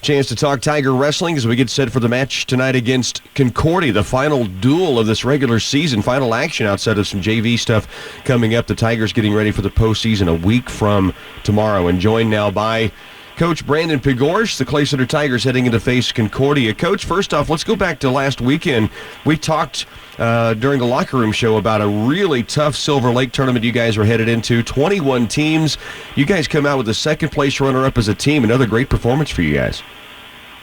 Chance to talk Tiger wrestling as we get set for the match tonight against Concordia, the final duel of this regular season, final action outside of some JV stuff coming up. The Tigers getting ready for the postseason a week from tomorrow, and joined now by Coach Brandon Pigorsh, the Clay Center Tigers heading into face Concordia. Coach, first off, let's go back to last weekend. We talked during the locker room show about a really tough Silver Lake tournament you guys were headed into. 21 teams. You guys come out with the second-place runner-up as a team. Another great performance for you guys.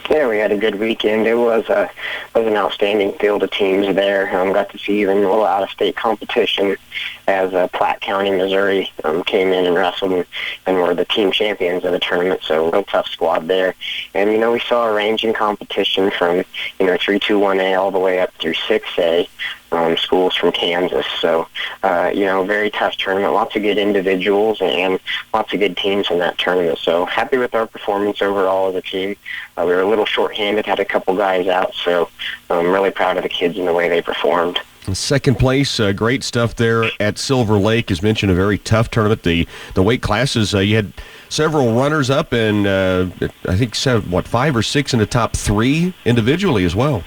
Yeah, we had a good weekend. It was an outstanding field of teams there. Got to see even a little out-of-state competition as Platte County, Missouri came in and wrestled and were the team champions of the tournament. So real tough squad there. And, we saw a range in competition from, 3-2-1A all the way up through 6A. Schools from Kansas. So, very tough tournament. Lots of good individuals and lots of good teams in that tournament. So happy with our performance overall as a team. We were a little short-handed, had a couple guys out. So I'm really proud of the kids and the way they performed. Second place, great stuff there at Silver Lake. As mentioned, a very tough tournament. The weight classes, you had several runners-up and I think 5 or 6 in the top 3 individually as well.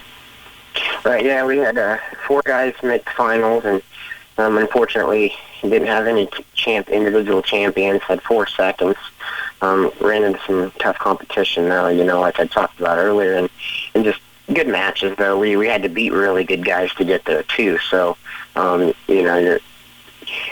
Right, yeah, we had 4 guys make the finals, and unfortunately didn't have any individual champions, had 4 seconds. Ran into some tough competition, though, like I talked about earlier, and just good matches, though. We had to beat really good guys to get there, too. So, you're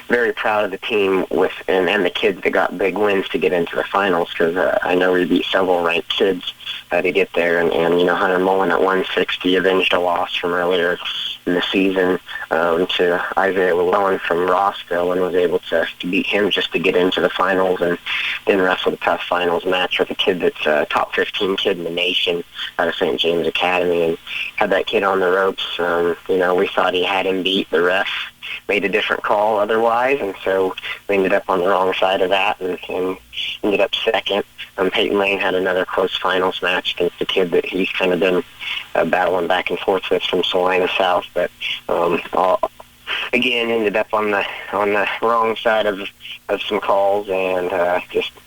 very proud of the team and the kids that got big wins to get into the finals, because I know we beat several ranked kids to get there, and Hunter Mullen at 160 avenged a loss from earlier in the season to Isaiah Llewellyn from Rossville, and was able to beat him just to get into the finals, and then wrestled a tough finals match with a kid that's a top 15 kid in the nation out of St. James Academy, and had that kid on the ropes. We thought he had him beat. The ref made a different call otherwise, and so we ended up on the wrong side of that and ended up second. Peyton Lane had another close finals match against a kid that he's kind of been battling back and forth with from Salina South, but again ended up on the wrong side of some calls, and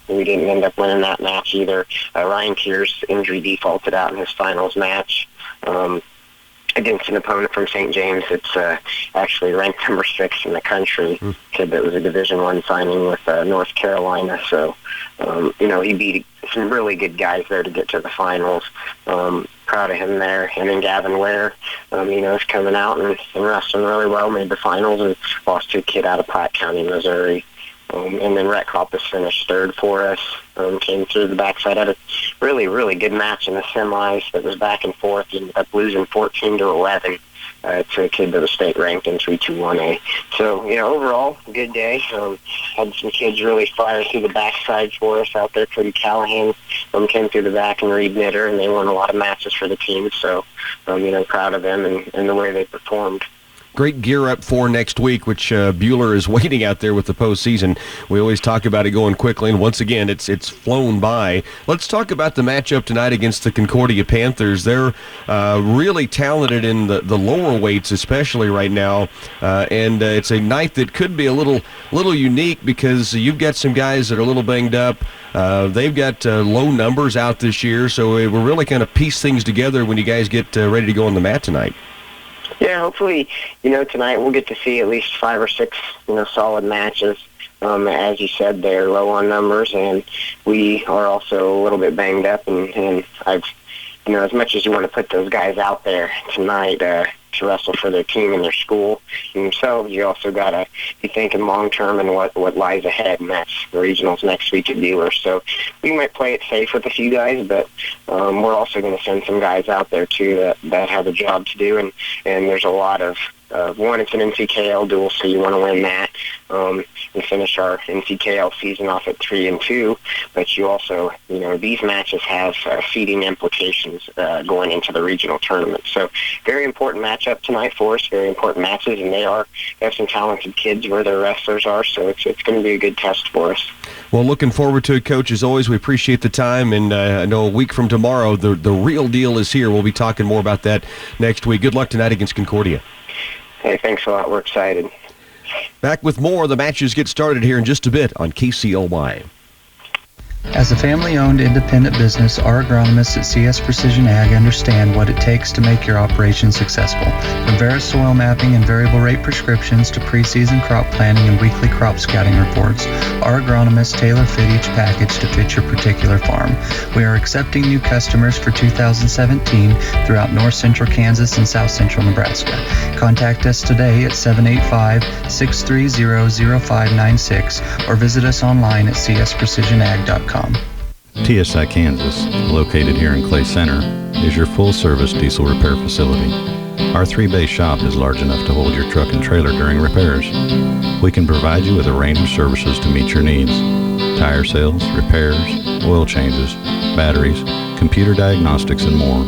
we didn't end up winning that match either. Ryan Pierce injury defaulted out in his finals match against an opponent from St. James that's actually ranked number 6 in the country, kid that was a Division I signing with North Carolina. So, he beat some really good guys there to get to the finals. Proud of him there. And then Gavin Ware, is coming out and wrestling really well, made the finals, and lost to a kid out of Platte County, Missouri. And then Rhett Koppus finished 3rd for us, came through the backside, had a really, really good match in the semis that was back and forth. He ended up losing 14-11 to a kid that was state ranked in 3-2-1A. So, overall, good day. Had some kids really fire through the backside for us out there. Cody Callahan came through the back, and Reed Knitter, and they won a lot of matches for the team. So, proud of them and the way they performed. Great gear up for next week, which Bueller is waiting out there with the postseason. We always talk about it going quickly, and once again, it's flown by. Let's talk about the matchup tonight against the Concordia Panthers. They're really talented in the lower weights, especially right now, and it's a night that could be a little unique because you've got some guys that are a little banged up. They've got low numbers out this year, so we're really kind of piece things together when you guys get ready to go on the mat tonight. Yeah, hopefully, tonight we'll get to see at least 5 or 6, solid matches. As you said, they're low on numbers, and we are also a little bit banged up, and I've, as much as you want to put those guys out there tonight to wrestle for their team and their school and themselves, you also got to be thinking long-term and what lies ahead, and that's the regionals next week at Bueller. So we might play it safe with a few guys, but we're also going to send some guys out there, too, that have a job to do, and there's a lot of one, it's an NCKL duel, so you want to win that and finish our NCKL season off at 3-2. But you also, these matches have seeding implications going into the regional tournament. So very important matchup tonight for us, very important matches, and they have some talented kids where their wrestlers are, so it's going to be a good test for us. Well, looking forward to it, Coach. As always, we appreciate the time, and I know a week from tomorrow, the real deal is here. We'll be talking more about that next week. Good luck tonight against Concordia. Hey, thanks a lot. We're excited. Back with more. The matches get started here in just a bit on KCLY. As a family-owned independent business, our agronomists at CS Precision Ag understand what it takes to make your operation successful. From Veris soil mapping and variable rate prescriptions to preseason crop planning and weekly crop scouting reports, our agronomists tailor-fit each package to fit your particular farm. We are accepting new customers for 2017 throughout north central Kansas and south central Nebraska. Contact us today at 785-630-0596 or visit us online at csprecisionag.com. TSI Kansas, located here in Clay Center, is your full-service diesel repair facility. Our 3-bay shop is large enough to hold your truck and trailer during repairs. We can provide you with a range of services to meet your needs. Tire sales, repairs, oil changes, batteries, computer diagnostics, and more.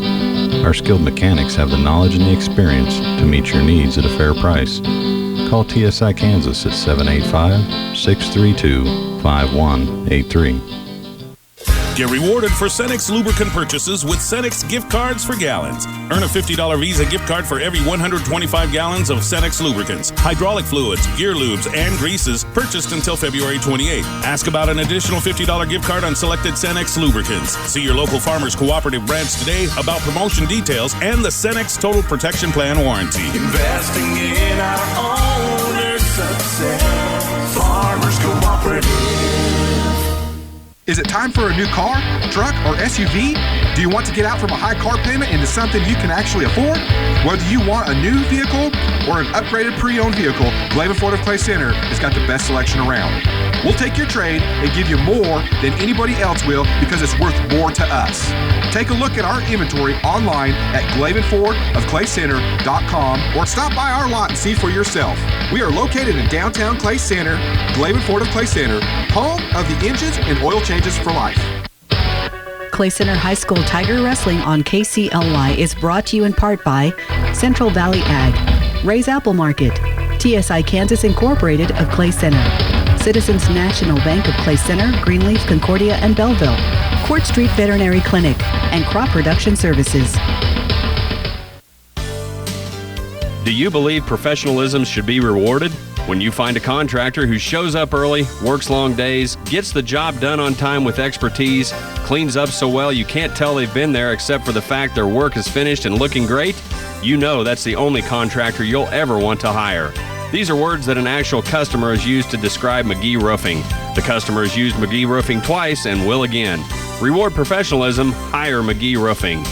Our skilled mechanics have the knowledge and the experience to meet your needs at a fair price. Call TSI Kansas at 785-632-5183. Get rewarded for Cenex lubricant purchases with Cenex gift cards for gallons. Earn a $50 Visa gift card for every 125 gallons of Cenex lubricants, hydraulic fluids, gear lubes, and greases purchased until February 28. Ask about an additional $50 gift card on selected Cenex lubricants. See your local Farmers Cooperative branch today about promotion details and the Cenex Total Protection Plan warranty. Investing in our owner's success. Farmers Cooperative. Is it time for a new car, truck, or SUV? Do you want to get out from a high car payment into something you can actually afford? Whether you want a new vehicle or an upgraded pre-owned vehicle, Glaven Ford of Clay Center has got the best selection around. We'll take your trade and give you more than anybody else will because it's worth more to us. Take a look at our inventory online at GlavenFordofClayCenter.com or stop by our lot and see for yourself. We are located in downtown Clay Center, Glaven Ford of Clay Center, home of the engines and oil changes for life. Clay Center High School Tiger Wrestling on KCLY is brought to you in part by Central Valley Ag, Ray's Apple Market, TSI Kansas Incorporated of Clay Center, Citizens National Bank of Clay Center, Greenleaf, Concordia, and Belleville, Court Street Veterinary Clinic, and Crop Production Services. Do you believe professionalism should be rewarded? When you find a contractor who shows up early, works long days, gets the job done on time with expertise, cleans up so well you can't tell they've been there except for the fact their work is finished and looking great, you know that's the only contractor you'll ever want to hire. These are words that an actual customer has used to describe McGee Roofing. The customer has used McGee Roofing twice and will again. Reward professionalism, hire McGee Roofing.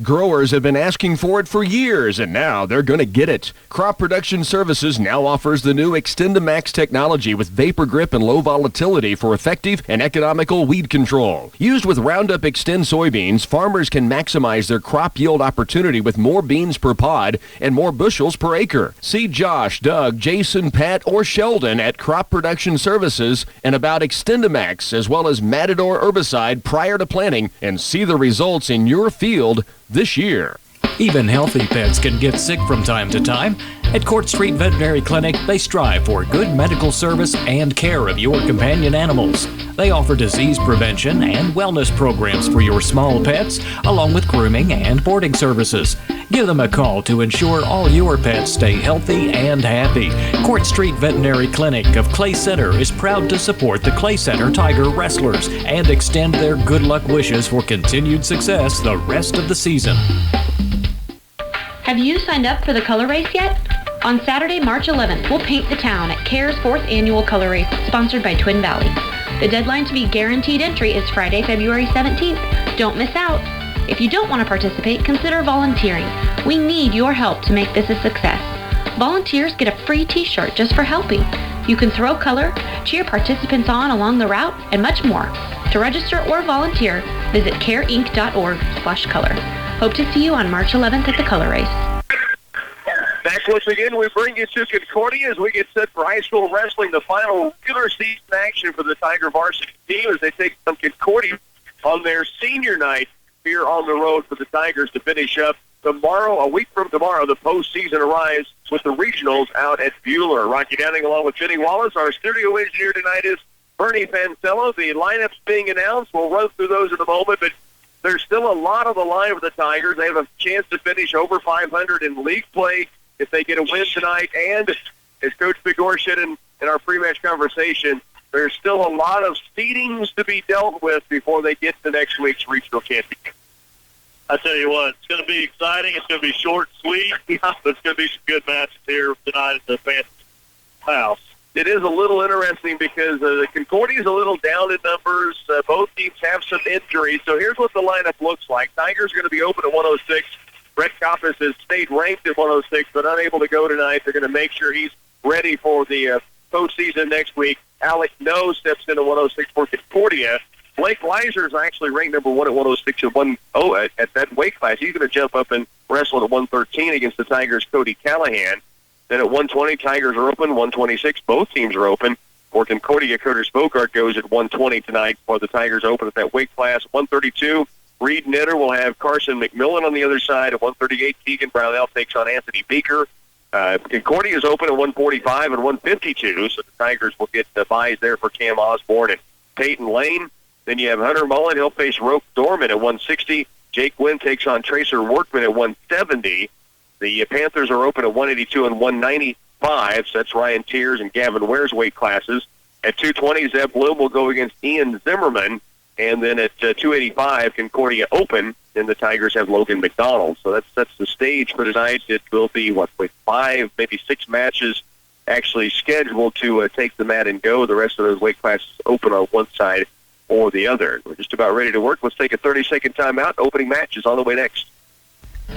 Growers have been asking for it for years, and now they're going to get it. Crop Production Services now offers the new XtendiMax technology with vapor grip and low volatility for effective and economical weed control. Used with Roundup Xtend soybeans, farmers can maximize their crop yield opportunity with more beans per pod and more bushels per acre. See Josh, Doug, Jason, Pat, or Sheldon at Crop Production Services and about XtendiMax as well as Matador herbicide prior to planting and see the results in your field this year. Even healthy pets can get sick from time to time. At Court Street Veterinary Clinic, they strive for good medical service and care of your companion animals. They offer disease prevention and wellness programs for your small pets, along with grooming and boarding services. Give them a call to ensure all your pets stay healthy and happy. Court Street Veterinary Clinic of Clay Center is proud to support the Clay Center Tiger Wrestlers and extend their good luck wishes for continued success the rest of the season. Have you signed up for the color race yet? On Saturday, March 11th, we'll paint the town at CARE's 4th annual color race, sponsored by Twin Valley. The deadline to be guaranteed entry is Friday, February 17th. Don't miss out. If you don't want to participate, consider volunteering. We need your help to make this a success. Volunteers get a free t-shirt just for helping. You can throw color, cheer participants on along the route, and much more. To register or volunteer, visit careinc.org/color. Hope to see you on March 11th at the color race. Back once again, we bring you to Concordia as we get set for high school wrestling, the final regular season action for the Tiger varsity team as they take on Concordia on their senior night here on the road for the Tigers to finish up tomorrow. A week from tomorrow, the postseason arrives with the regionals out at Buhler. Rocky Downing along with Jenny Wallace. Our studio engineer tonight is Bernie Pancello. The lineups being announced. We'll run through those in a moment, but there's still a lot on the line for the Tigers. They have a chance to finish over 500 in league play if they get a win tonight. And as Coach Bigor said in our pre-match conversation, there's still a lot of seedings to be dealt with before they get to next week's regional championship. I tell you what, it's going to be exciting. It's going to be short and sweet, but it's going to be some good matches here tonight at the Fantasy House. It is a little interesting because the Concordia is a little down in numbers. Both teams have some injuries. So here's what the lineup looks like. Tigers are going to be open at 106. Brett Koppes has stayed ranked at 106, but unable to go tonight. They're going to make sure he's ready for the postseason next week. Alec No steps into 106 for Concordia. Blake Leiser is actually ranked number 1 at 106 at that weight class. He's going to jump up and wrestle at 113 against the Tigers' Cody Callahan. Then at 120, Tigers are open. 126, both teams are open. For Concordia, Curtis Bogart goes at 120 tonight for the Tigers open at that weight class. 132, Reed Knitter will have Carson McMillan on the other side. At 138, Keegan Brownell takes on Anthony Beaker. Concordia is open at 145 and 152, so the Tigers will get the buys there for Cam Osborne and Peyton Lane. Then you have Hunter Mullen. He'll face Roke Dorman at 160. Jake Wynn takes on Tracer Workman at 170. The Panthers are open at 182 and 195. So that's Ryan Tears and Gavin Ware's weight classes. At 220, Zeb Bloom will go against Ian Zimmerman. And then at 285, Concordia open, and the Tigers have Logan McDonald. So that sets the stage for tonight. It will be, 5, maybe 6 matches actually scheduled to take the mat and go. The rest of those weight classes open on one side or the other. We're just about ready to work. Let's take a 30-second timeout. Opening match is on the way next.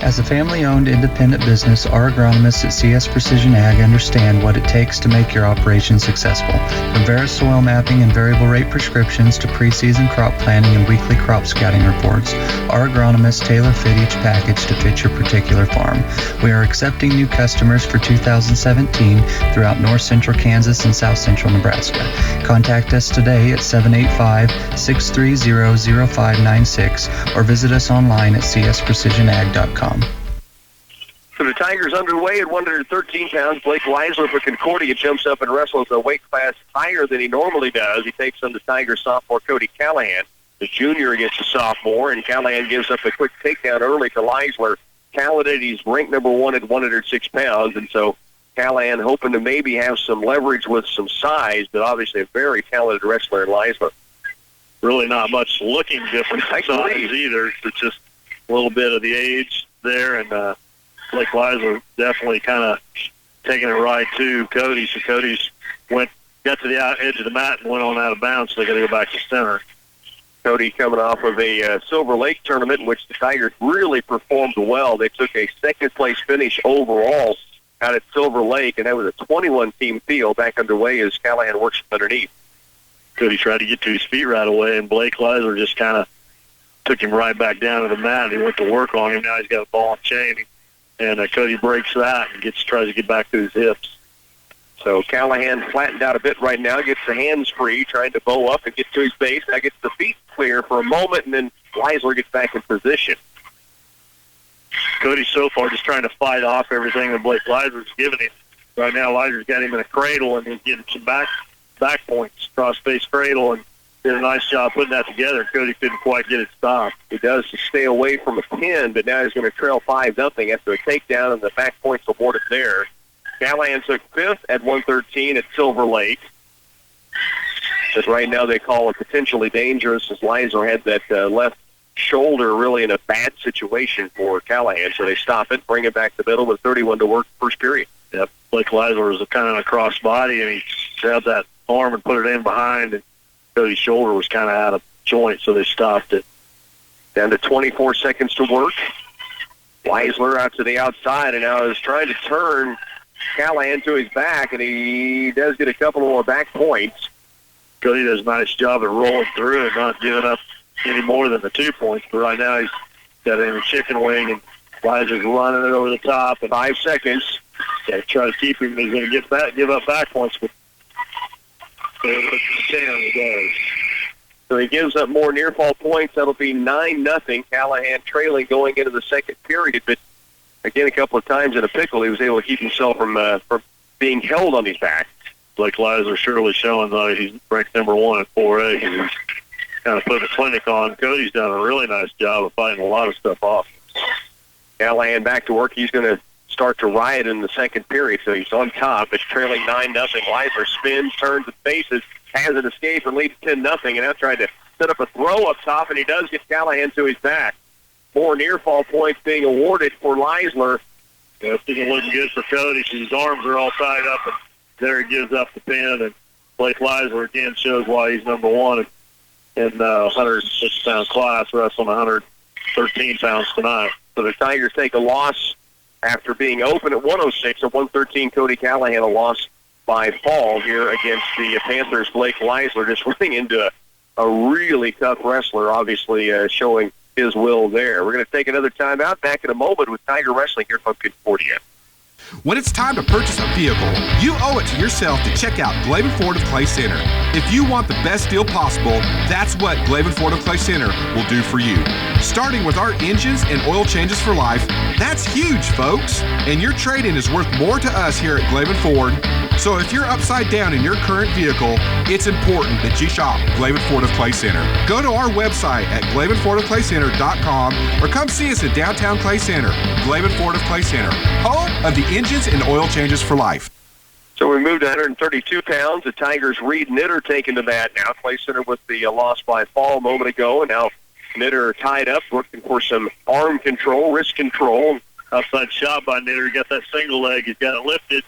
As a family-owned independent business, our agronomists at CS Precision Ag understand what it takes to make your operation successful. From Veris soil mapping and variable rate prescriptions to preseason crop planning and weekly crop scouting reports, our agronomists tailor fit each package to fit your particular farm. We are accepting new customers for 2017 throughout north central Kansas and south central Nebraska. Contact us today at 785-630-0596 or visit us online at csprecisionag.com. So the Tigers underway at 113 pounds. Blake Leisler for Concordia jumps up and wrestles a weight class higher than he normally does. He takes on the Tigers sophomore Cody Callahan, the junior against the sophomore, and Callahan gives up a quick takedown early to Leisler. Talented, he's ranked number 1 at 106 pounds, and so Callahan hoping to maybe have some leverage with some size, but obviously a very talented wrestler in Leisler. Really not much looking different in size either. It's just a little bit of the age there, and Blake Leisler definitely kind of taking it right to Cody. So Cody's got to the edge of the mat and went on out of bounds, so they got to go back to center. Cody coming off of a Silver Lake tournament in which the Tigers really performed well. They took a second-place finish overall out at Silver Lake, and that was a 21-team field back underway as Callahan works underneath. Cody tried to get to his feet right away, and Blake Leisler just kind of took him right back down to the mat. He went to work on him. Now he's got a ball and chain, and Cody breaks that and tries to get back to his hips. So Callahan flattened out a bit right now, gets the hands free, trying to bow up and get to his base. Now gets the feet clear for a moment, and then Leisler gets back in position. Cody so far just trying to fight off everything that Blake Leisler's giving him. Right now Leisler's got him in a cradle, and he's getting some back points, cross-face cradle, and did a nice job putting that together. Cody couldn't quite get it stopped. He does to stay away from a pin, but now he's going to trail 5-0 after a takedown, and the back points awarded there. Callahan took 5th at 113 at Silver Lake. But right now they call it potentially dangerous as Leisler had that left shoulder really in a bad situation for Callahan. So they stop it, bring it back to the middle with 31 to work first period. Yep, Blake Leisler was kind of a cross body, and he grabbed that arm and put it in behind, and Cody's shoulder was kind of out of joint, so they stopped it. Down to 24 seconds to work. Leisler out to the outside, and now is trying to turn Callahan to his back, and he does get a couple more back points. Cody does a nice job of rolling through and not giving up any more than the 2 points, but right now he's got it in a chicken wing, and Leisler's running it over the top. And 5 seconds. Got to try to keep him. He's going to give up back points, but he does. So he gives up more near-fall points. That'll be 9-0. Callahan trailing going into the second period. But, again, a couple of times in a pickle, he was able to keep himself from being held on his back. Blake Leisler surely showing that he's ranked number 1 at 4A. He's kind of putting a clinic on. Cody's done a really nice job of fighting a lot of stuff off. Callahan back to work. He's going to start to riot in the second period. So he's on top. It's trailing 9-0. Leisler spins, turns, and faces. has an escape and leads 10-0, and now tried to set up a throw up top, and he does get Callahan to his back. 4 near-fall points being awarded for Leisler. Yeah, this isn't looking good for Cody. His arms are all tied up, and there he gives up the pin, and Blake Leisler again shows why he's number one in 106-pound class, wrestling 113 pounds tonight. So the Tigers take a loss after being open at 106. At 113, Cody Callahan a loss by fall here against the Panthers. Blake Leisler just running into a really tough wrestler, obviously showing his will there. We're going to take another timeout. Back in a moment with Tiger Wrestling here from Concordia. When it's time to purchase a vehicle, you owe it to yourself to check out Glavin Ford of Clay Center. If you want the best deal possible, that's what Glavin Ford of Clay Center will do for you. Starting with our engines and oil changes for life, that's huge, folks. And your trade-in is worth more to us here at Glavin Ford. So if you're upside down in your current vehicle, it's important that you shop Glavin Ford of Clay Center. Go to our website at GlavinFordofClayCenter.com or come see us at downtown Clay Center. Glavin Ford of Clay Center, home of the engines and oil changes for life. So we moved to 132 pounds. The Tigers' Reed Knitter taken to that now. Clay Center with the loss by fall a moment ago, and now Knitter tied up, looking for some arm control, wrist control. Outside shot by Knitter. He got that single leg. He's got it lifted.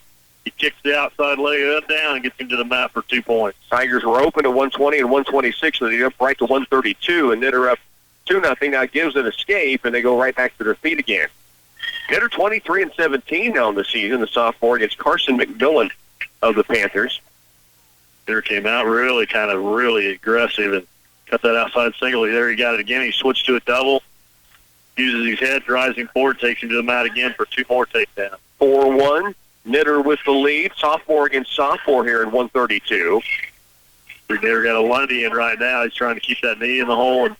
He kicks the outside leg up down and gets him to the mat for 2 points. Tigers were open at 120 and 126, so they up right to 132, and Knitter up 2-0. Now gives an escape, and they go right back to their feet again. Knitter 23-17 now in the season, the sophomore against Carson McMillan of the Panthers. Knitter came out really aggressive and cut that outside single. There he got it again. He switched to a double, uses his head, drives him forward, takes him to the mat again for 2 more takedowns. 4-1. Knitter with the lead. Sophomore against sophomore here in 132. Knitter got a Lundy in right now. He's trying to keep that knee in the hole and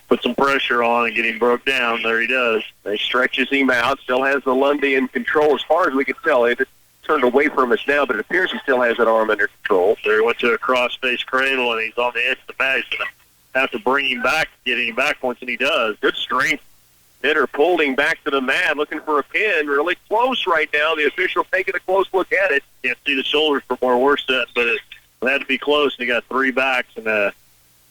put some pressure on and get him broke down. There he does. He stretches him out. Still has the Lundy in control as far as we can tell. It turned away from us now, but it appears he still has that arm under control. There he went to a cross-face cradle, and he's on the edge of the mat. He's going to have to bring him back, get him back once, and he does. Good strength. Knitter pulled him back to the mat, looking for a pin. Really close right now. The official taking a close look at it. Can't see the shoulders from where we're set, but it had to be close, and he got 3 backs, and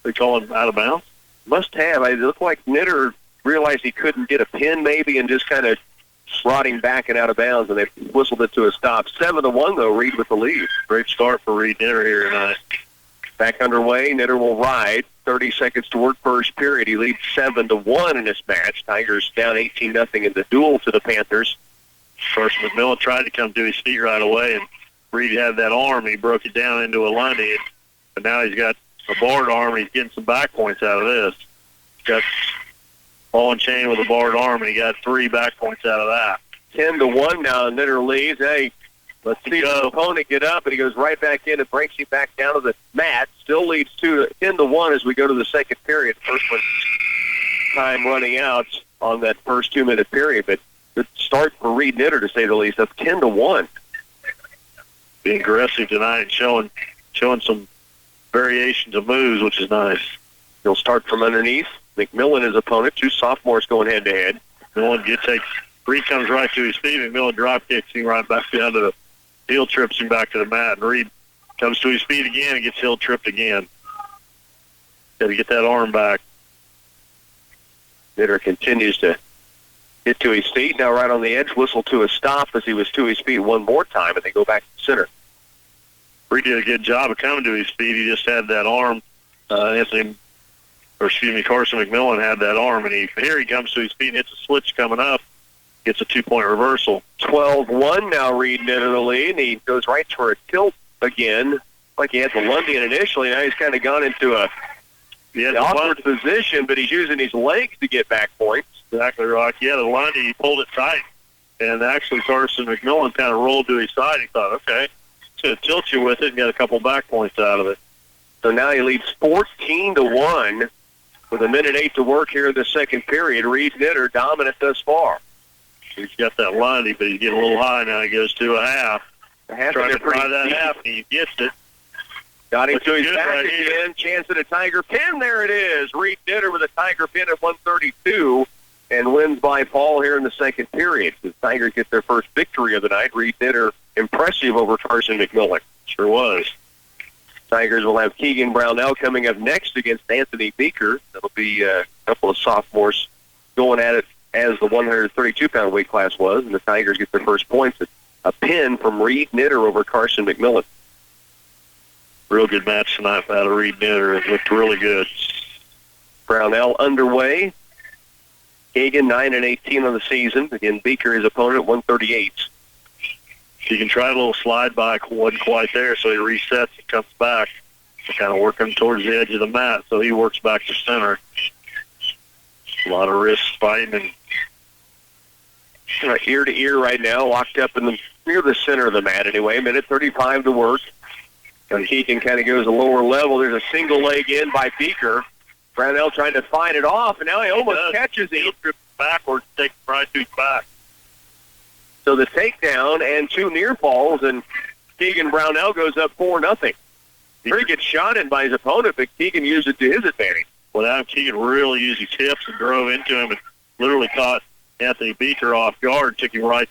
they call him out of bounds. Must have. It looked like Knitter realized he couldn't get a pin maybe and just kind of brought him back and out of bounds, and they whistled it to a stop. 7-1, though, Reed with the lead. Great start for Reed Knitter here tonight. Back underway. Knitter will ride. 30 seconds to work first period. He leads 7-1 in this match. Tigers down 18-0 in the duel to the Panthers. First, McMillan tried to come to his feet right away, and Reed had that arm. He broke it down into a Lundy, but now he's got a barred arm, and he's getting some back points out of this. He's got ball and chain with a barred arm, and he got 3 back points out of that. 10-1 now. Knitter leads. Hey, let's see the opponent get up, and he goes right back in and breaks him back down to the mat. Still leads 10-1 as we go to the second period. First one time running out on that first 2-minute period, but good start for Reed Knitter, to say the least. That's 10-1. Being aggressive tonight and showing some variations of moves, which is nice. He'll start from underneath. McMillan, his opponent. 2 sophomores going head-to-head. McMillan Reed comes right to his feet. McMillan drop kicks him right back down to the heel, trips him back to the mat. And Reed comes to his feet again and gets heel tripped again. Got to get that arm back. Knitter continues to get to his feet. Now right on the edge, whistle to a stop as he was to his feet one more time, and they go back to the center. Reed did a good job of coming to his feet. He just had that arm. Carson McMillan had that arm, and here he comes to his feet and hits a switch coming up. Gets a 2-point reversal. 12-1 now, Reed Knitter the lead, and he goes right for a tilt again, like he had the Lundy in initially. Now he's kind of gone into a awkward position, but he's using his legs to get back points. Exactly, Rock. Yeah, the Lundy, he pulled it tight, and actually Carson McMillan kind of rolled to his side. He thought, okay, it's going to tilt you with it and get a couple back points out of it. So now he leads 14-1 with 1:08 to work here in the second period. Reed Knitter dominant thus far. He's got that Lundy, but he's getting a little high now. He goes to a half. Trying to try that half, and he gets it. Got him to his back again. Chance at a Tiger pin. There it is. Reed Knitter with a Tiger pin at 132 and wins by fall here in the second period. The Tigers get their first victory of the night. Reed Knitter impressive over Carson McMillan. Sure was. Tigers will have Keegan Brownell coming up next against Anthony Beeker. That'll be a couple of sophomores going at it as the 132-pound weight class was, and the Tigers get their first points. A pin from Reed Knitter over Carson McMillan. Real good match tonight out of Reed Knitter. It looked really good. Brownell underway. Keegan 9-18 on the season. Again, Beeker, his opponent, at 138. He can try a little slide by, wasn't quite there, so he resets and comes back. Kind of working towards the edge of the mat, so he works back to center. A lot of wrist fighting. And ear to ear right now, locked up in near the center of the mat anyway. Minute 35 to work. And Keegan kind of goes a lower level. There's a single leg in by Beeker. Brownell trying to fight it off, and now he almost catches him. Trips backwards, takes right to his back. So the takedown and two near falls, and Keegan Brownell goes up 4-0. Very good shot in by his opponent, but Keegan used it to his advantage. Well, Adam Keegan really used his hips and drove into him and literally caught Anthony Beeker off guard, took him right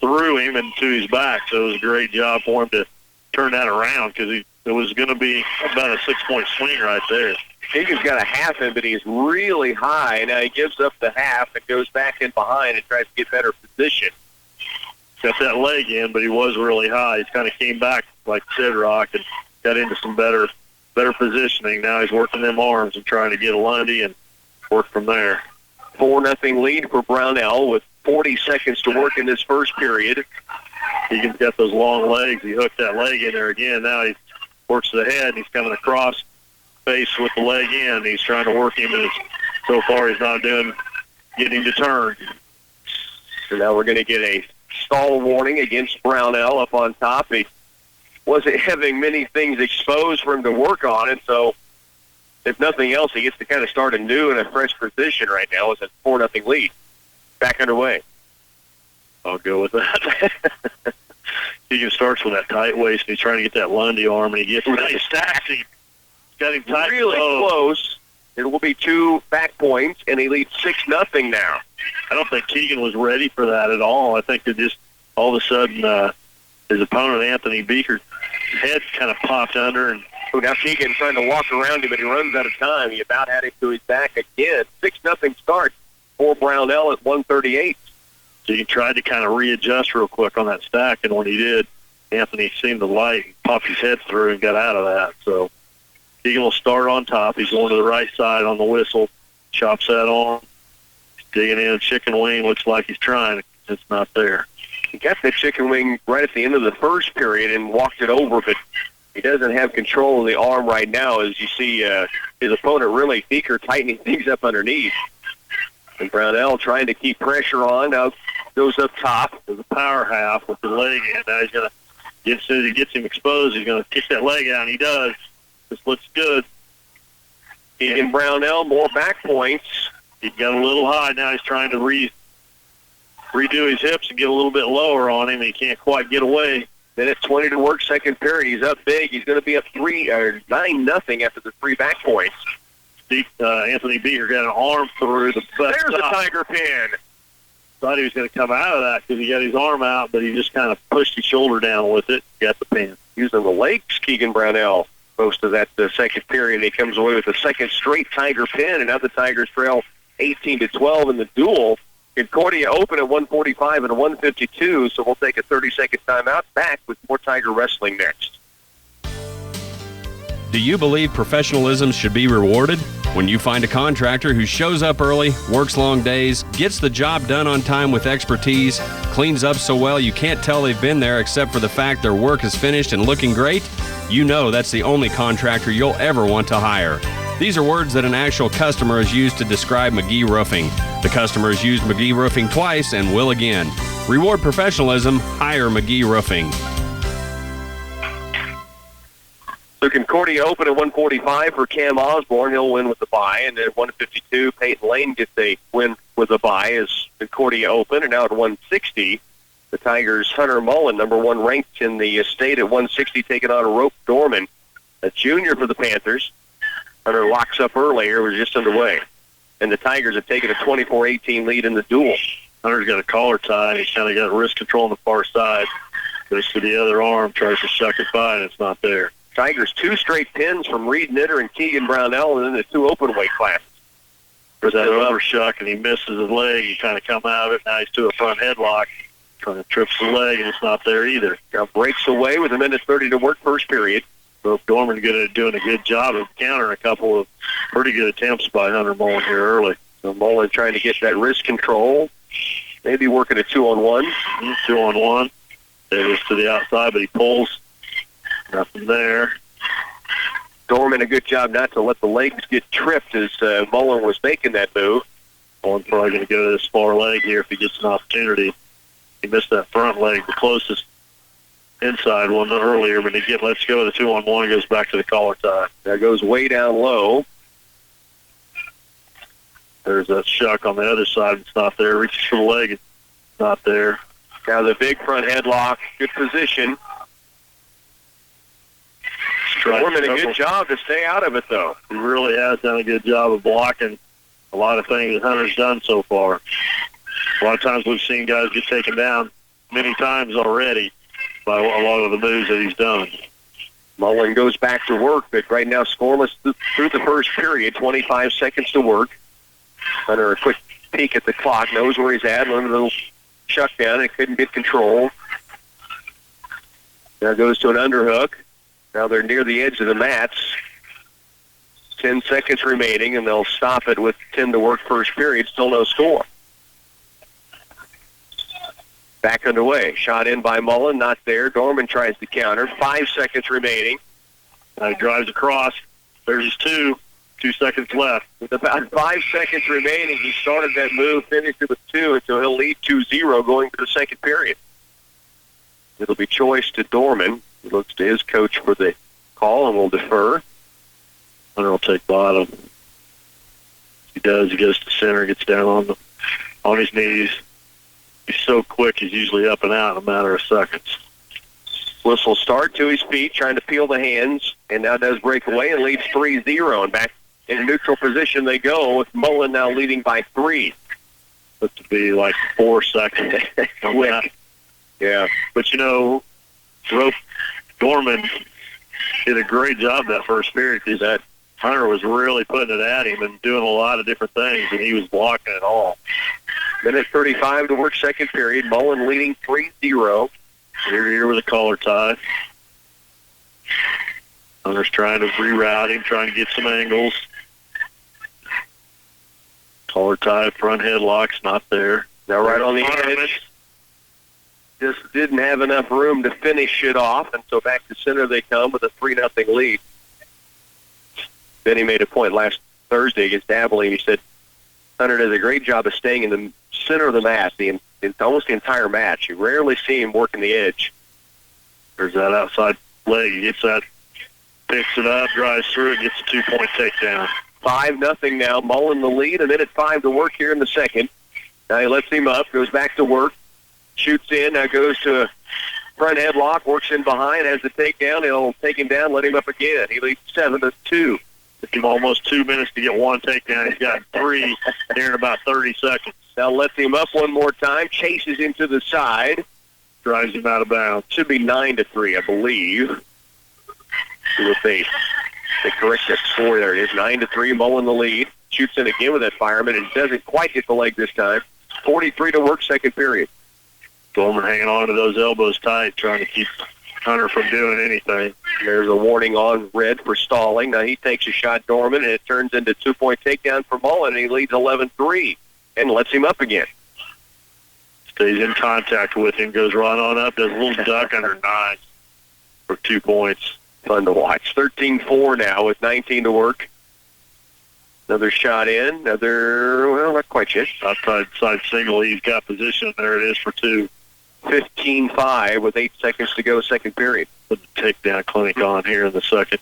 through him and to his back. So it was a great job for him to turn that around because it was going to be about a 6-point swing right there. Keegan's got a half in, but he's really high. Now he gives up the half and goes back in behind and tries to get better position. Got that leg in, but he was really high. He's kind of came back like Sid Rock and got into some better positioning. Now he's working them arms and trying to get a Lundy and work from there. 4-0 lead for Brownell with 40 seconds to work in this first period. Keegan's got those long legs. He hooked that leg in there again. Now he works the head, and he's coming across face with the leg in. He's trying to work him, and so far he's not getting him to turn. So now we're going to get a stall warning against Brownell up on top. He wasn't having many things exposed for him to work on it, so if nothing else, he gets to kind of start anew in a fresh position right now. It's a 4-0 lead. Back underway. I'll go with that. Keegan starts with that tight waist, and he's trying to get that Lundy arm, and he stacks him. Got him tight. Really close. It will be 2 back points, and he leads 6-0 now. I don't think Keegan was ready for that at all. I think that just all of a sudden his opponent, Anthony Beeker's head kind of popped under. And now Keegan trying to walk around him, but he runs out of time. He about had him to his back again. 6-0 start for Brownell at 138. So he tried to kind of readjust real quick on that stack, and when he did, Anthony seen the light and popped his head through and got out of that. So Keegan will start on top. He's going to the right side on the whistle. Chops that on. He's digging in. Chicken wing looks like he's trying. It's not there. He got the chicken wing right at the end of the first period and walked it over, but he doesn't have control of the arm right now, as you see his opponent, really, Beeker, tightening things up underneath. And Brownell trying to keep pressure on. Now goes up top. There's a power half with the leg in. Now he's going to, as soon as he gets him exposed, he's going to kick that leg out, and he does. This looks good. And Brownell, more back points. He got a little high. Now he's trying to redo his hips and get a little bit lower on him. He can't quite get away. Then it's 20 to work, second period. He's up big. He's going to be up 9-0 after the 3 back points. Anthony Beeker got an arm through the butt. There's a tiger pin. Thought he was going to come out of that because he got his arm out, but he just kind of pushed his shoulder down with it. Got the pin. Using the legs, Keegan Brownell. Most of that second period, he comes away with a second straight tiger pin, and now the Tigers trail 18-12 in the duel. Concordia open at 145 and 152, so we'll take a 30-second timeout. Back with more Tiger Wrestling next. Do you believe professionalism should be rewarded? When you find a contractor who shows up early, works long days, gets the job done on time with expertise, cleans up so well you can't tell they've been there except for the fact their work is finished and looking great, you know that's the only contractor you'll ever want to hire. These are words that an actual customer has used to describe McGee Roofing. The customer has used McGee Roofing twice and will again. Reward professionalism, hire McGee Roofing. So Concordia open at 145 for Cam Osborne. He'll win with the bye. And at 152, Peyton Lane gets a win with a bye as Concordia open. And now at 160, the Tigers' Hunter Mullen, number 1 ranked in the state at 160, taking on Rope Dorman, a junior for the Panthers. Hunter locks up earlier, was just underway. And the Tigers have taken a 24-18 lead in the duel. Hunter's got a collar tie. He's kind of got wrist control on the far side. Goes to the other arm, tries to suck it by, and it's not there. Tigers 2 straight pins from Reed Knitter and Keegan Brownell, and then the 2 open weight classes. There's that overshuck, and he misses his leg. He kind of come out of it. Now he's to a front headlock. Trying to trip the leg, and it's not there either. Now breaks away with 1:30 to work first period. So Dorman doing a good job of countering a couple of pretty good attempts by Hunter Mullen here early. So Mullen trying to get that wrist control. Maybe working a 2-on-1. 2-on-1. It was to the outside, but he pulls. Nothing there. Dorman a good job not to let the legs get tripped as Mullen was making that move. Mullen's probably going to go to this far leg here if he gets an opportunity. He missed that front leg, the closest inside one earlier, but he lets go of the 2-on-1 and goes back to the collar tie. That goes way down low. There's that shuck on the other side. It's not there. Reaches for the leg. It's not there. Now the big front headlock. Good position. Dorman a good job to stay out of it, though. He really has done a good job of blocking a lot of things that Hunter's done so far. A lot of times we've seen guys get taken down many times already by a lot of the moves that he's done. Mullen goes back to work, but right now scoreless through the first period, 25 seconds to work. Hunter a quick peek at the clock, knows where he's at, a little shuck down, and couldn't get control. Now goes to an underhook. Now they're near the edge of the mats. 10 seconds remaining, and they'll stop it with 10 to work first period. Still no score. Back underway. Shot in by Mullen, not there. Dorman tries to counter. 5 seconds remaining. He drives across. There's his 2. 2 seconds left. With about 5 seconds remaining, he started that move, finished it with 2, and so he'll lead 2-0 going to the second period. It'll be choice to Dorman. He looks to his coach for the call and will defer. Hunter will take bottom. He does. He goes to center, gets down on his knees. He's so quick, he's usually up and out in a matter of seconds. Whistle start to his feet, trying to peel the hands, and now does break away and leads 3-0. And back in neutral position they go, with Mullen now leading by 3. Looks to be like 4 seconds. Quick. Yeah. But, Dorman did a great job that first period because that Hunter was really putting it at him and doing a lot of different things, and he was blocking it all. 1:35 to work second period. Mullen leading 3-0. Here with a collar tie. Hunter's trying to reroute him, trying to get some angles. Collar tie, front headlock's not there. Now right on the edge. Just didn't have enough room to finish it off, and so back to center they come with a 3-0 lead. Benny made a point last Thursday against Abilene. He said Hunter does a great job of staying in the center of the mat, almost the entire match. You rarely see him working the edge. There's that outside leg. He gets that, picks it up, drives through it, gets a 2-point takedown. 5-0 now. Mullen the lead, 1:05 to work here in the second. Now he lets him up, goes back to work, shoots in, now goes to a front headlock, works in behind, has the takedown. He'll take him down, let him up again. He leads 7-2. Took him almost 2 minutes to get one takedown. He's got 3 here in about 30 seconds. Now lets him up one more time, chases him to the side. Drives him out of bounds. Should be 9-3, I believe. See if they correct that score. There it is, 9-3, Mullen the lead. Shoots in again with that fireman and doesn't quite get the leg this time. 43 to work second period. Dorman hanging on to those elbows tight, trying to keep Hunter from doing anything. There's a warning on red for stalling. Now he takes a shot, Dorman, and it turns into a 2-point takedown for Mullen, and he leads 11-3 and lets him up again. Stays in contact with him, goes right on up, does a little duck under 9 for 2 points. Fun to watch. 13-4 now with 19 to work. Another shot in. Not quite yet. Outside side single. He's got position. There it is for 2. 15-5 with 8 seconds to go, second period. Put the takedown clinic on here in the second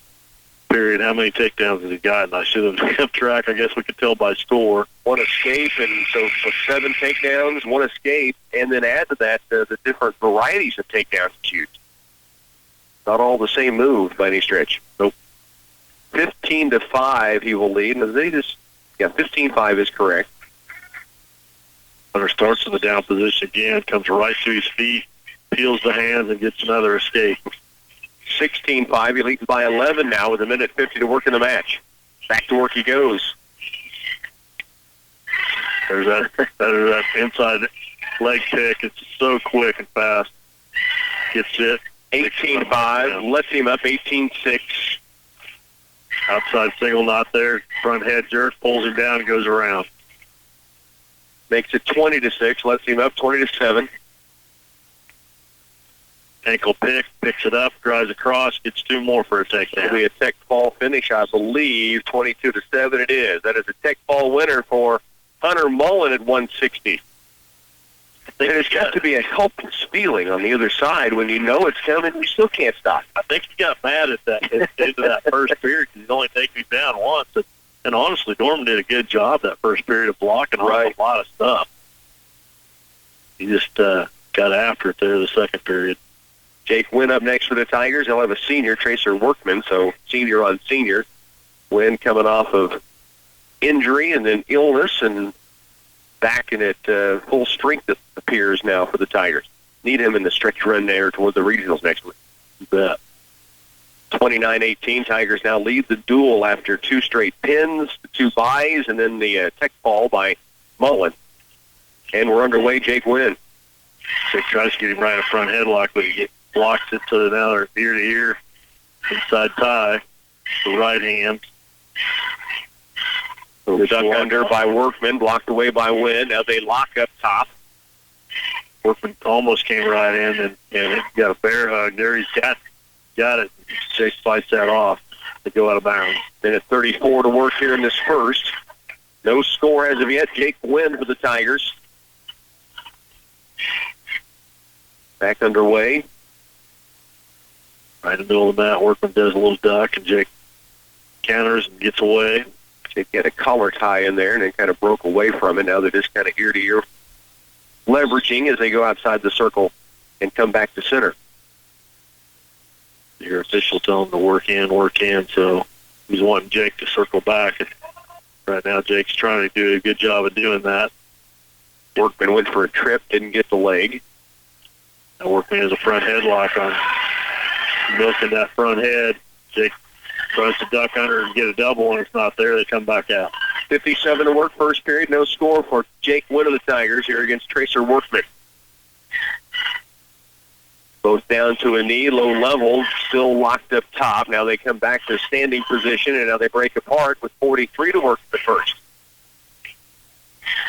period. How many takedowns has he gotten? I should have kept track. I guess we could tell by score. 1 escape, and so for 7 takedowns, 1 escape, and then add to that the different varieties of takedowns he used. Not all the same moves by any stretch. Nope. 15-5 he will lead. And 15-5 is correct. Hunter starts in the down position again, comes right to his feet, peels the hands, and gets another escape. 16-5. He leads by 11 now with 1:50 to work in the match. Back to work he goes. There's that inside leg kick. It's so quick and fast. Gets it. 18-5. Lets him up 18-6. Outside single not there. Front head jerk. Pulls him down and goes around. Makes it 20-6. Lets him up 20-7. Ankle pick. Picks it up. Drives across. Gets 2 more for a takedown. It'll be a tech fall finish, I believe. 22-7 it is. That is a tech fall winner for Hunter Mullen at 160. And it's got to be a helpless feeling on the other side when you know it's coming and you still can't stop. I think he got mad at that at the end of that first period because he's only taken me down once. And honestly, Norman did a good job that first period of blocking off a lot of stuff. He just got after it there the second period. Jake Wynn up next for the Tigers. They'll have a senior, Tracer Workman, so senior on senior. Wynn coming off of injury and then illness and back in at full strength, it appears now for the Tigers. Need him in the stretch run there toward the regionals next week. You bet. 29-18, Tigers now lead the duel after 2 straight pins, the 2 buys, and then the tech fall by Mullen. And we're underway, Jake Wynn. Jake tries to get him right in front headlock, but he blocks it to now they're ear-to-ear inside tie, the right hand. Duck under by Workman, blocked away by Wynn. Now they lock up top. Workman almost came right in and he got a bear hug there. He's got it. Jake fights that off to go out of bounds. Then at 34 to work here in this first. No score as of yet. Jake Wynn for the Tigers. Back underway. Right in the middle of the mat, Workman does a little duck and Jake counters and gets away. Jake had a collar tie in there and then kind of broke away from it. Now they're just kind of ear-to-ear leveraging as they go outside the circle and come back to center. Your official telling him to work in, so he's wanting Jake to circle back. And right now Jake's trying to do a good job of doing that. Workman went for a trip, didn't get the leg. Now Workman has a front headlock on, milking that front head. Jake tries to duck under and get a double, and it's not there. They come back out. 57 to work first period. No score for Jake Wynn of the Tigers here against Tracer Workman. Both down to a knee, low level, still locked up top. Now they come back to standing position, and now they break apart with 43 to work the first.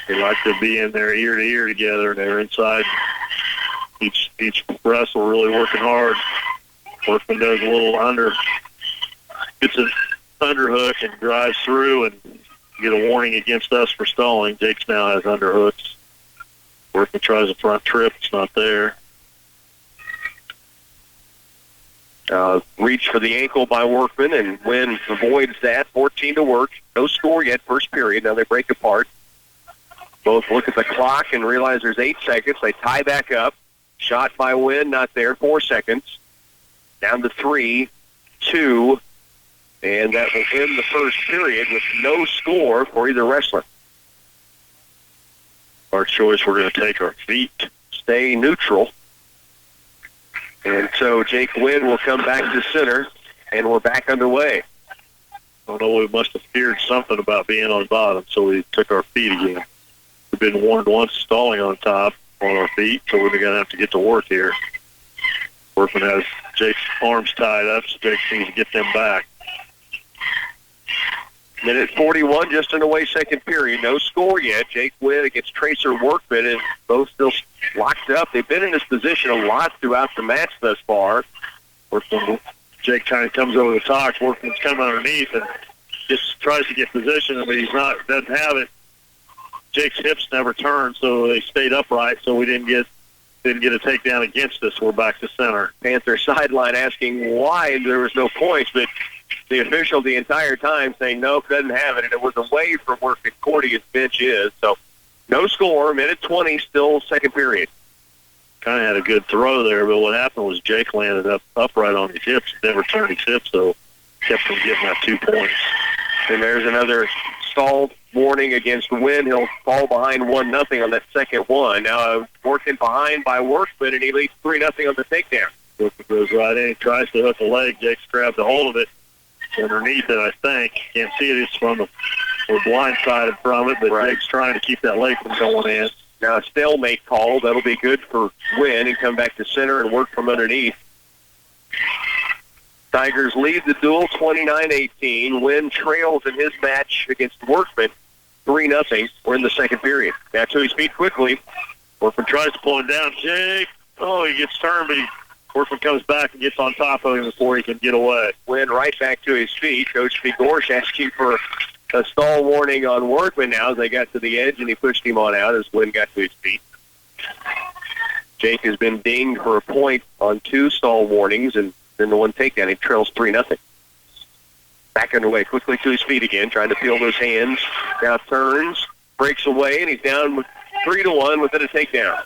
They like to be in there ear to ear together, and they're inside. Each wrestle really working hard. Workman does a little gets an underhook and drives through and get a warning against us for stalling. Jake's now has underhooks. Workman tries a front trip. It's not there. Reach for the ankle by Workman, and Wynn avoids that. 14 to work. No score yet, first period. Now they break apart. Both look at the clock and realize there's 8 seconds. They tie back up. Shot by Wynn, not there. 4 seconds. Down to 3, 2, and that will end the first period with no score for either wrestler. Our choice, we're going to take our feet. Stay neutral. And so Jake Wynn will come back to center, and we're back underway. I don't know, we must have feared something about being on bottom, so we took our feet again. We've been warned once stalling on top on our feet, so we're going to have to get to work here. Workman has Jake's arms tied up, so Jake needs to get them back. Minute 41, just underway, second period. No score yet. Jake Wynn against Tracer Workman, and both still locked up. They've been in this position a lot throughout the match thus far. Workman, Jake kind of comes over the top. Workman's coming underneath and just tries to get position, but doesn't have it. Jake's hips never turned, so they stayed upright, so we didn't get a takedown against us. We're back to center. Panther sideline asking why there was no points, but the official the entire time saying, nope, doesn't have it, and it was away from where Concordia's bench is. So no score, minute 20, still second period. Kind of had a good throw there, but what happened was Jake landed upright on his hips, never turned his hips, so kept him getting that 2 points. And there's another stalled warning against Wynn. He'll fall behind 1-0 on that second one. Now working behind by Workman, and he leads 3-0 on the takedown. Workman goes right in, tries to hook a leg. Jake's grabbed a hold of it underneath it, I think. Can't see it. It's from we're blindsided from it, but Jake's trying to keep that leg from going in. Now a stalemate call. That'll be good for Wynn and come back to center and work from underneath. Tigers lead the duel 29-18. Wynn trails in his match against Workman 3-0. We're in the second period. Back to his feet quickly. Workman tries to pull him down. Jake, he gets turned, but Workman comes back and gets on top of him before he can get away. Wynn right back to his feet. Coach Figorsh asking for a stall warning on Workman now as they got to the edge, and he pushed him on out as Wynn got to his feet. Jake has been dinged for a point on 2 stall warnings, and then the one takedown. He trails 3-0. Back underway, quickly to his feet again, trying to feel those hands. Now turns, breaks away, and he's down 3-1 within a takedown.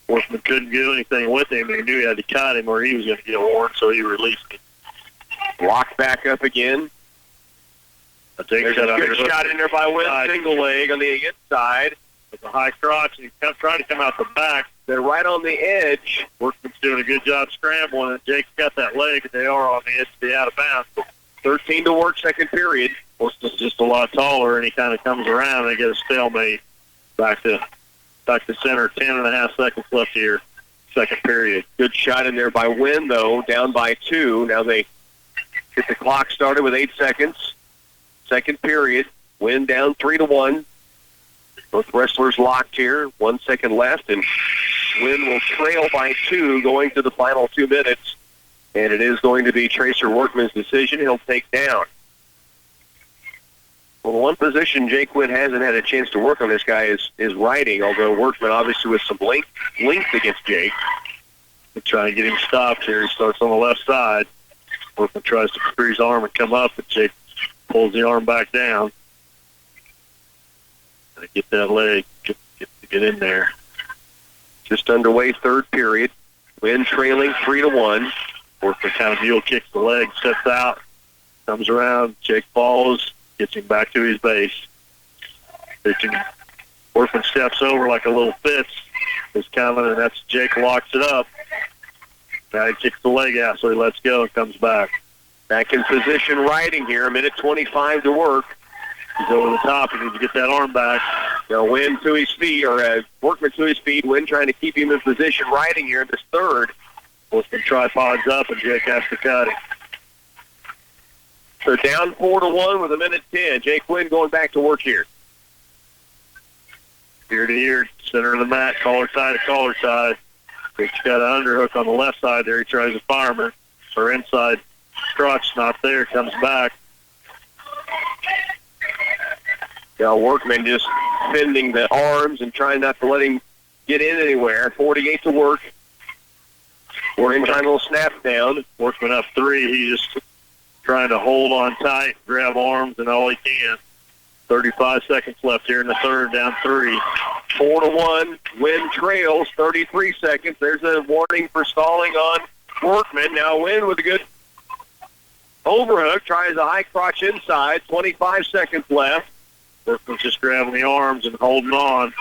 Workman couldn't do anything with him. He knew he had to cut him or he was going to get warned, so he released him. Locked back up again. There's a good shot in there by Wynn. Single leg on the inside. With a high crotch, and he's trying to come out the back. They're right on the edge. Workman's doing a good job scrambling, and Jake's got that leg, and they are on the edge to be out of bounds. 13 to work, second period. Workman's just a lot taller, and he kind of comes around, and they get a stalemate. Back to center, 10.5 seconds left here, second period. Good shot in there by Wynn, though, down by 2. Now they get the clock started with 8 seconds. Second period, Wynn down 3-1. Both wrestlers locked here, 1 second left, and Wynn will trail by 2 going to the final 2 minutes. And it is going to be Tracer Workman's decision. He'll take down. Well, the one position Jake Wynn hasn't had a chance to work on this guy is riding, although Workman obviously with some length against Jake. They try to get him stopped here. He starts on the left side. Workman tries to free his arm and come up, but Jake pulls the arm back down. And get that leg, get in there. Just underway, third period. Wynn trailing 3-1. Workman kind of mule kicks the leg, steps out, comes around. Jake follows, gets him back to his base. Workman steps over like a little fist is coming, and that's Jake locks it up. Now he kicks the leg out, so he lets go and comes back. Back in position riding here, a minute 25 to work. He's over the top. He needs to get that arm back. Now Wynn to his feet, or Workman to his feet. Wynn trying to keep him in position riding here in this third. Workman tripods up, and Jake has to cut it. So down 4-1 with a minute 10. Jake Wynn going back to work here. Ear to ear, center of the mat, collar side to collar side. Jake's got an underhook on the left side there. He tries a fireman. Or inside crotch, not there, comes back. Now Workman just bending the arms and trying not to let him get in anywhere. 48 to work. Workman trying a little snap down. Workman up 3. He's just trying to hold on tight, grab arms, and all he can. 35 seconds left here in the third, down 3. 4-1. Wynn trails, 33 seconds. There's a warning for stalling on Workman. Now Wynn with a good overhook. Tries a high crotch inside. 25 seconds left. Workman's just grabbing the arms and holding on.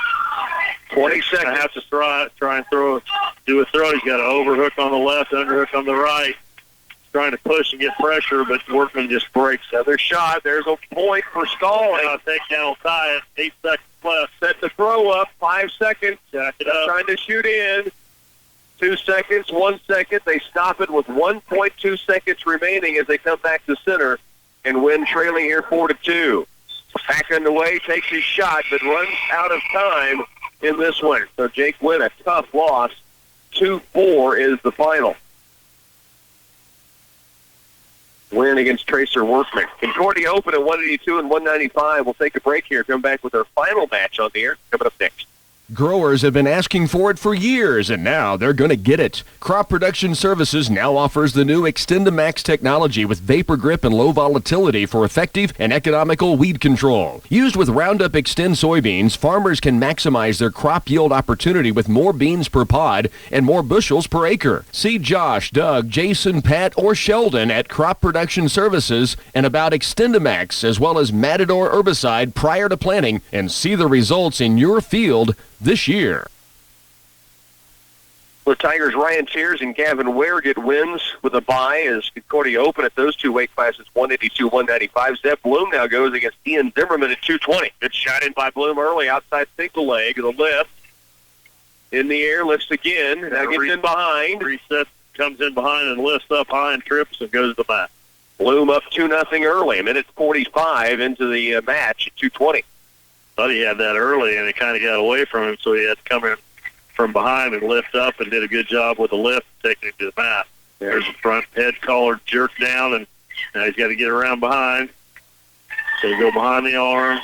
20 seconds. I have to try and do a throw. He's got an overhook on the left, underhook on the right. He's trying to push and get pressure, but Workman just breaks. Another shot. There's a point for stalling. Takedown will tie it. 8 seconds left. Set the throw up. 5 seconds. Jack it up. Trying to shoot in. 2 seconds, 1 second. They stop it with 1.2 seconds remaining as they come back to center and Wynn trailing here 4-2. Back underway, takes his shot, but runs out of time in this one. So Jake Wynn, a tough loss. 2-4 is the final. Win against Tracer Workman. Concordia open at 182 and 195. We'll take a break here. Come back with our final match on the air. Coming up next. Growers have been asking for it for years, and now they're going to get it. Crop Production Services now offers the new XtendiMax technology with vapor grip and low volatility for effective and economical weed control. Used with Roundup Xtend soybeans, farmers can maximize their crop yield opportunity with more beans per pod and more bushels per acre. See Josh, Doug, Jason, Pat, or Sheldon at Crop Production Services and about XtendiMax as well as Matador herbicide prior to planting and see the results in your field this year. The Tigers' Ryan Tears and Gavin Ware get wins with a bye as Concordia open at those two weight classes, 182, 195. Zeb Bloom now goes against Ian Zimmerman at 220. Good shot in by Bloom early, outside single leg, the lift. In the air, lifts again. Now gets in behind. Reset, comes in behind and lifts up high and trips and goes to the mat. Bloom up 2-0 early. A minute 45 into the match at 220. Thought he had that early, and it kind of got away from him, so he had to come in from behind and lift up and did a good job with the lift, taking him to the mat. There's the front head collar jerk down, and now he's got to get around behind. So you go behind the arm.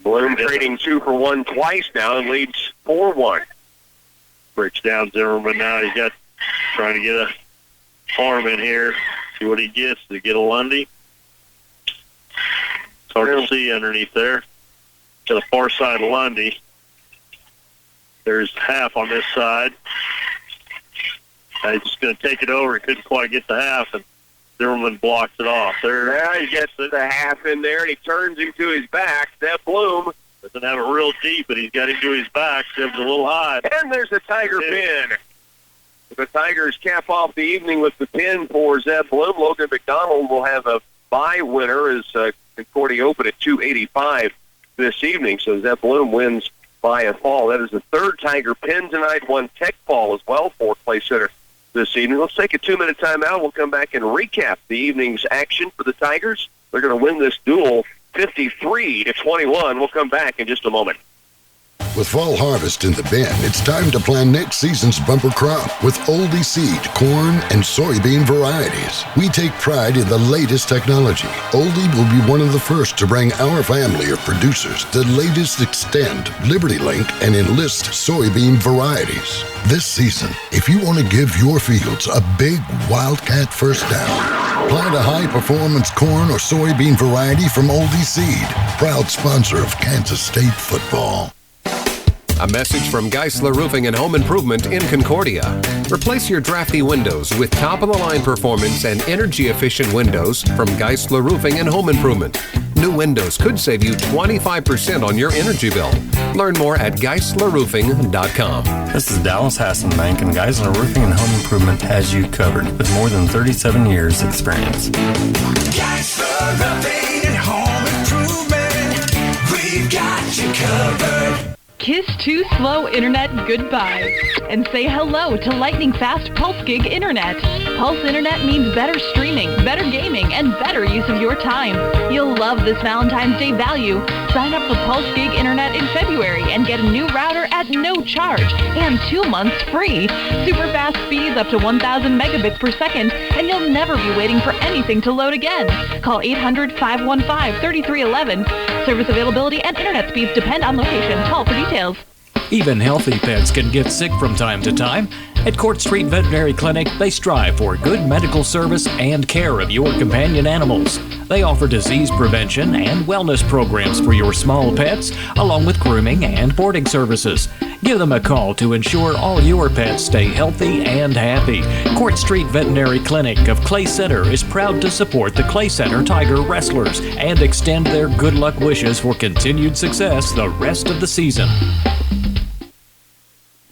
Bloom trading 2 for 1 twice now and leads 4-1. Breaks down Zimmerman now. He's got trying to get a arm in here. See what he gets. Does he get a Lundy? It's hard to see underneath there. To the far side of Lundy. There's half on this side. He's just going to take it over. He couldn't quite get the half, and Zimmerman blocks it off. There, now he gets the half in there, and he turns him to his back. Zeb Bloom doesn't have it real deep, but he's got him to his back. Zeb's a little high. And there's the Tiger pin. The Tigers cap off the evening with the pin for Zeb Bloom. Logan McDonald will have a bye winner as Concordia open at 285 this evening. So Zeb Bloom wins by a fall. That is the third Tiger pin tonight, 1 tech fall as well for Clay Center this evening. Let's take a 2-minute timeout. We'll come back and recap the evening's action for the Tigers. They're going to win this duel 53-21. We'll come back in just a moment. With fall harvest in the bin, it's time to plan next season's bumper crop with Oldie seed, corn, and soybean varieties. We take pride in the latest technology. Oldie will be one of the first to bring our family of producers the latest Extend, LibertyLink, and Enlist soybean varieties. This season, if you want to give your fields a big Wildcat first down, plant a high-performance corn or soybean variety from Oldie Seed, proud sponsor of Kansas State football. A message from Geisler Roofing and Home Improvement in Concordia. Replace your drafty windows with top-of-the-line performance and energy-efficient windows from Geisler Roofing and Home Improvement. New windows could save you 25% on your energy bill. Learn more at GeislerRoofing.com. This is Dallas Hassenbank, and Geisler Roofing and Home Improvement has you covered with more than 37 years' experience. Geisler Roofing and Home Improvement, we've got you covered. Kiss Too Slow Internet goodbye and say hello to lightning fast Pulse Gig Internet. Pulse Internet means better streaming, better gaming, and better use of your time. You'll love this Valentine's Day value. Sign up for Pulse Gig Internet in February and get a new router at no charge and 2 months free. Super fast speeds up to 1,000 megabits per second, and you'll never be waiting for anything to load again. Call 800-515-3311. Service availability and internet speeds depend on location. Call for details. Even healthy pets can get sick from time to time. At Court Street Veterinary Clinic, they strive for good medical service and care of your companion animals. They offer disease prevention and wellness programs for your small pets, along with grooming and boarding services. Give them a call to ensure all your pets stay healthy and happy. Court Street Veterinary Clinic of Clay Center is proud to support the Clay Center Tiger Wrestlers and extend their good luck wishes for continued success the rest of the season.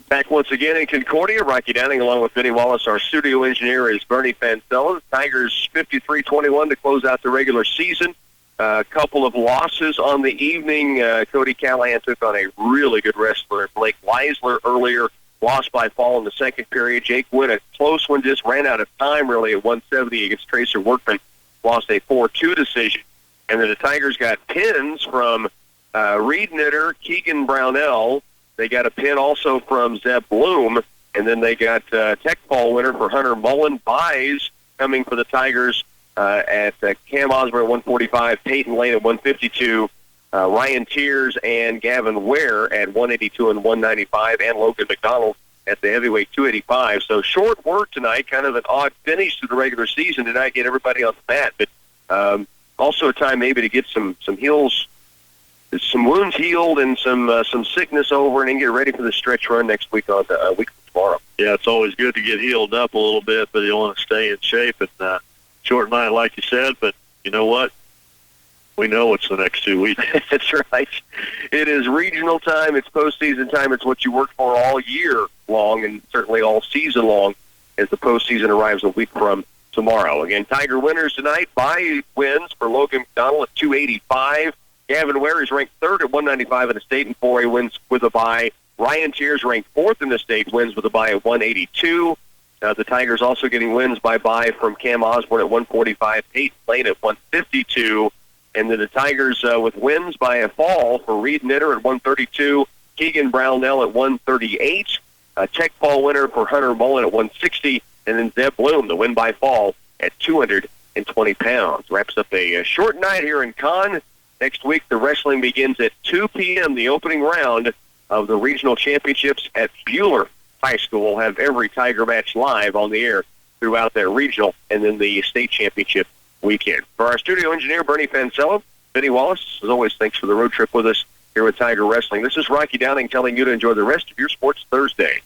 Back once again in Concordia. Rocky Downing along with Vinny Wallace. Our studio engineer is Bernie Fancella. Tigers 53-21 to close out the regular season. A couple of losses on the evening. Cody Callahan took on a really good wrestler, Blake Weisler, earlier. Lost by fall in the second period. Jake Wynn, a close one, just ran out of time really at 170 against Tracer Workman. Lost a 4-2 decision. And then the Tigers got pins from Reed Knitter, Keegan Brownell. They got a pin also from Zeb Bloom, and then they got tech ball winner for Hunter Mullen. Buys coming for the Tigers at Cam Osborne at 145, Peyton Lane at 152, Ryan Tears and Gavin Ware at 182 and 195, and Logan McDonald at the heavyweight 285. So short work tonight, kind of an odd finish to the regular season. Did not get everybody on the mat, but also a time maybe to get some heels. Some wounds healed and some sickness over, and then get ready for the stretch run next week on the week tomorrow. Yeah, it's always good to get healed up a little bit, but you want to stay in shape. And short night, like you said, but you know what? We know it's the next 2 weeks. That's right. It is regional time. It's postseason time. It's what you work for all year long and certainly all season long as the postseason arrives a week from tomorrow. Again, Tiger winners tonight by wins for Logan McDonald at 285. Gavin Ware is ranked third at 195 in the state, and 4A wins with a bye. Ryan Tiers ranked fourth in the state, wins with a bye at 182. The Tigers also getting wins by bye from Cam Osborne at 145, Peyton Lane at 152. And then the Tigers with wins by a fall for Reed Knitter at 132, Keegan Brownell at 138, a Tech Fall winner for Hunter Mullen at 160, and then Zeb Bloom, the win by fall, at 220 pounds. Wraps up a short night here in Conn. Next week, the wrestling begins at 2 p.m., the opening round of the regional championships at Buhler High School. We'll have every Tiger match live on the air throughout that regional and then the state championship weekend. For our studio engineer, Bernie Fancello, Benny Wallace, as always, thanks for the road trip with us here with Tiger Wrestling. This is Rocky Downing telling you to enjoy the rest of your Sports Thursday.